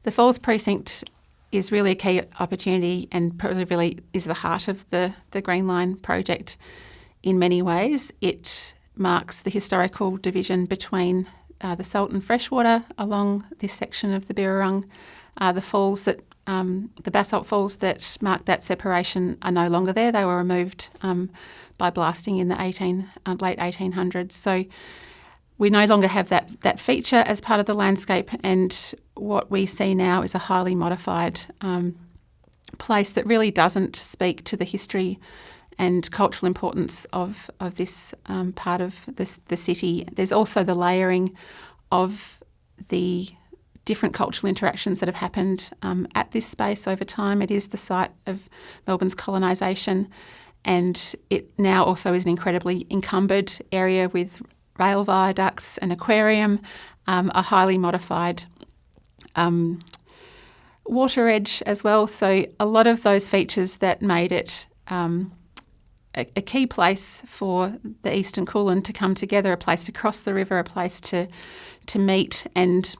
The Falls Precinct is really a key opportunity and probably really is the heart of the Greenline project in many ways. It marks the historical division between the salt and freshwater along this section of the Birrarung. The falls that the basalt falls that marked that separation are no longer there. They were removed by blasting in the late 1800s. So we no longer have that feature as part of the landscape, and what we see now is a highly modified place that really doesn't speak to the history and cultural importance of this part of the city. There's also the layering of the different cultural interactions that have happened at this space over time. It is the site of Melbourne's colonisation, and it now also is an incredibly encumbered area with rail viaducts, an aquarium, a highly modified water edge as well. So a lot of those features that made it a key place for the Eastern Kulin to come together, a place to cross the river, a place to meet and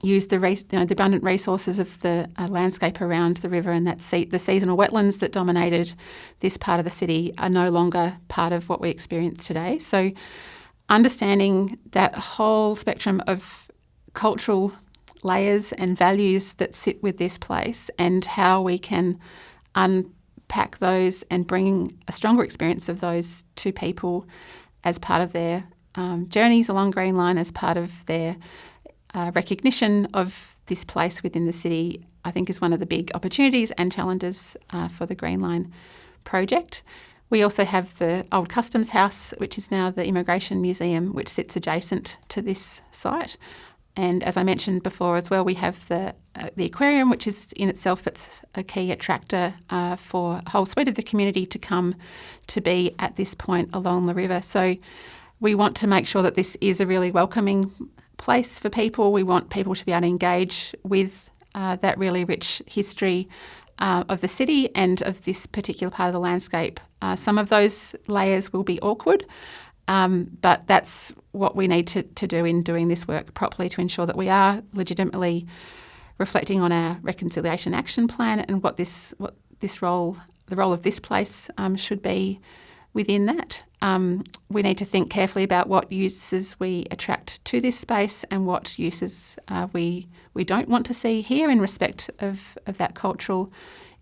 use the abundant resources of the landscape around the river, and that the seasonal wetlands that dominated this part of the city are no longer part of what we experience today. So understanding that whole spectrum of cultural layers and values that sit with this place and how we can unpack those and bring a stronger experience of those to people as part of their journeys along Greenline, as part of their recognition of this place within the city, I think is one of the big opportunities and challenges for the Greenline project. We also have the old Customs House, which is now the Immigration Museum, which sits adjacent to this site. And as I mentioned before as well, we have the aquarium, which is in itself it's a key attractor for a whole suite of the community to come to be at this point along the river. So we want to make sure that this is a really welcoming place for people. We want people to be able to engage with that really rich history of the city and of this particular part of the landscape. Some of those layers will be awkward, but that's what we need to do in doing this work properly to ensure that we are legitimately reflecting on our reconciliation action plan and what the role of this place should be within that. We need to think carefully about what uses we attract to this space and what uses we don't want to see here in respect of that cultural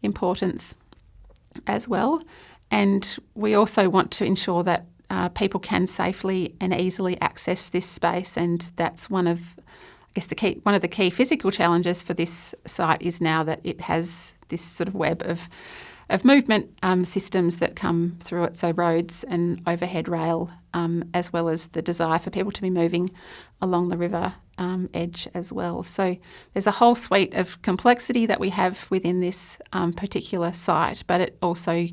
importance as well. And we also want to ensure that people can safely and easily access this space, and that's one of the key physical challenges for this site is now that it has this sort of web of movement systems that come through it, so roads and overhead rail, as well as the desire for people to be moving along the river edge as well. So there's a whole suite of complexity that we have within this particular site, but it also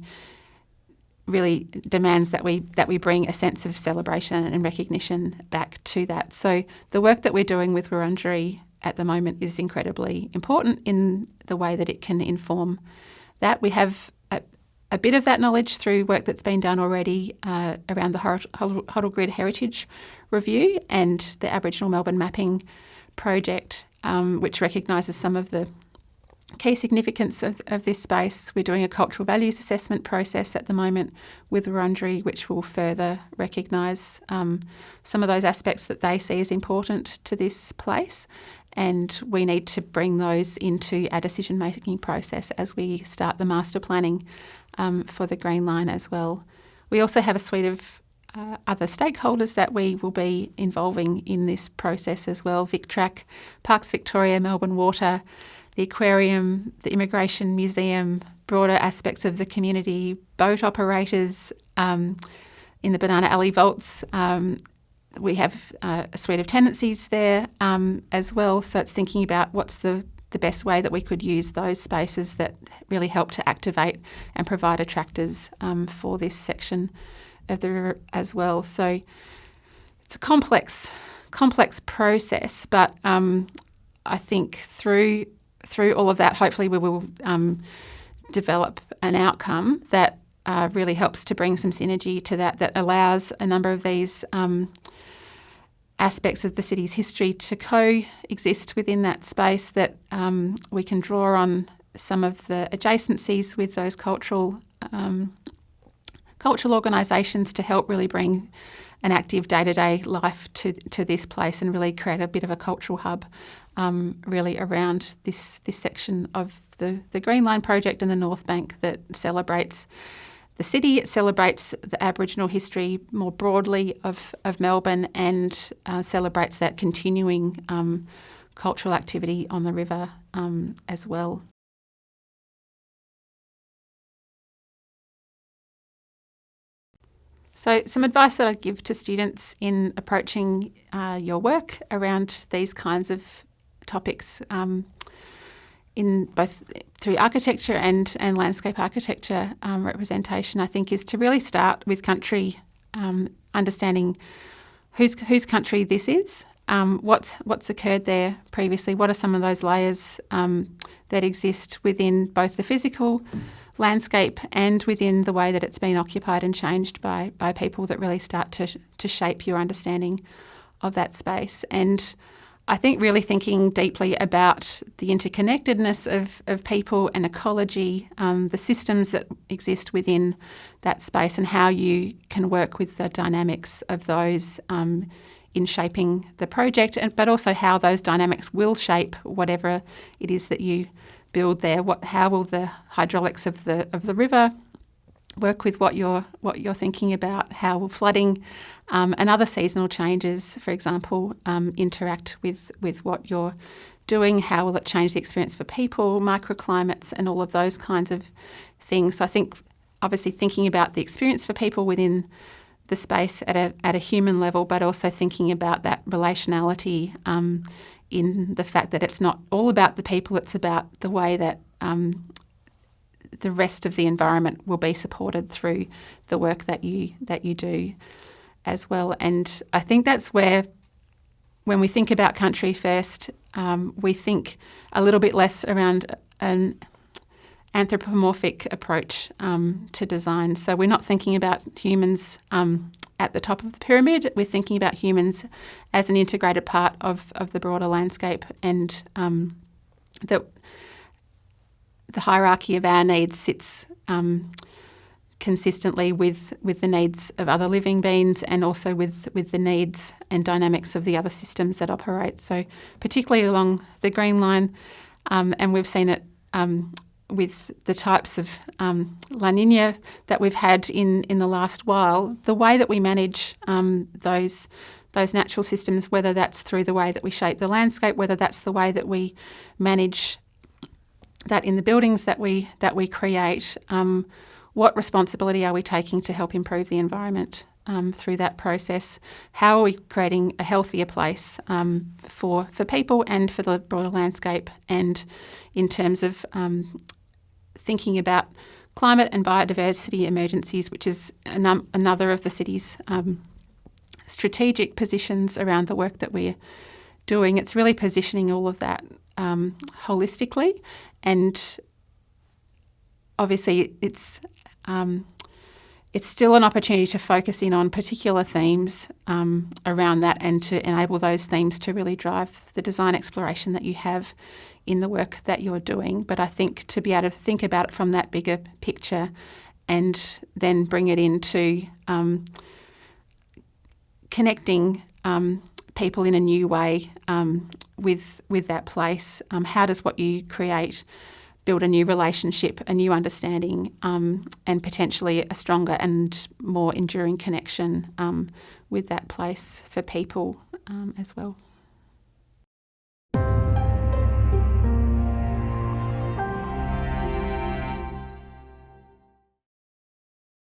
really demands that we bring a sense of celebration and recognition back to that. So the work that we're doing with Wurundjeri at the moment is incredibly important in the way that it can inform that. We have a bit of that knowledge through work that's been done already around the Hoddle Grid Heritage Review and the Aboriginal Melbourne Mapping Project, which recognises some of the key significance of this space. We're doing a cultural values assessment process at the moment with Wurundjeri, which will further recognise some of those aspects that they see as important to this place. And we need to bring those into our decision-making process as we start the master planning for the Greenline as well. We also have a suite of other stakeholders that we will be involving in this process as well. VicTrack, Parks Victoria, Melbourne Water, the aquarium, the Immigration Museum, broader aspects of the community, boat operators, in the Banana Alley Vaults. We have a suite of tenancies there as well. So it's thinking about what's the best way that we could use those spaces that really help to activate and provide attractors for this section of the river as well. So it's a complex process, but I think through all of that, hopefully we will develop an outcome that really helps to bring some synergy to that allows a number of these aspects of the city's history to coexist within that space, that we can draw on some of the adjacencies with those cultural organisations to help really bring an active day-to-day life to this place and really create a bit of a cultural hub really around this section of the Greenline project and the North Bank that celebrates the city. It celebrates the Aboriginal history more broadly of Melbourne, and celebrates that continuing cultural activity on the river as well. So some advice that I'd give to students in approaching your work around these kinds of topics, in both through architecture and landscape architecture representation, I think, is to really start with country, understanding whose country this is, what's occurred there previously, what are some of those layers that exist within both the physical landscape and within the way that it's been occupied and changed by people that really start to shape your understanding of that space. And I think really thinking deeply about the interconnectedness of people and ecology, the systems that exist within that space, and how you can work with the dynamics of those in shaping the project, but also how those dynamics will shape whatever it is that you build there. How will the hydraulics of the river work with what you're thinking about? How will flooding and other seasonal changes, for example, interact with what you're doing? How will it change the experience for people, microclimates, and all of those kinds of things? So I think obviously thinking about the experience for people within the space at a human level, but also thinking about that relationality in the fact that it's not all about the people, it's about the way that the rest of the environment will be supported through the work that you do as well. And I think that's where, when we think about country first, we think a little bit less around an anthropomorphic approach to design. So we're not thinking about humans at the top of the pyramid. We're thinking about humans as an integrated part of the broader landscape, and that the hierarchy of our needs sits consistently with the needs of other living beings, and also with the needs and dynamics of the other systems that operate. So particularly along the Greenline, and we've seen it with the types of La Nina that we've had in the last while, the way that we manage those natural systems, whether that's through the way that we shape the landscape, whether that's the way that we manage that in the buildings that we create, what responsibility are we taking to help improve the environment through that process? How are we creating a healthier place for people and for the broader landscape? And in terms of thinking about climate and biodiversity emergencies, which is another of the city's strategic positions around the work that we're doing, it's really positioning all of that holistically. And obviously it's still an opportunity to focus in on particular themes around that, and to enable those themes to really drive the design exploration that you have in the work that you're doing. But I think to be able to think about it from that bigger picture and then bring it into connecting people in a new way with that place. How does what you create build a new relationship, a new understanding, and potentially a stronger and more enduring connection with that place for people as well?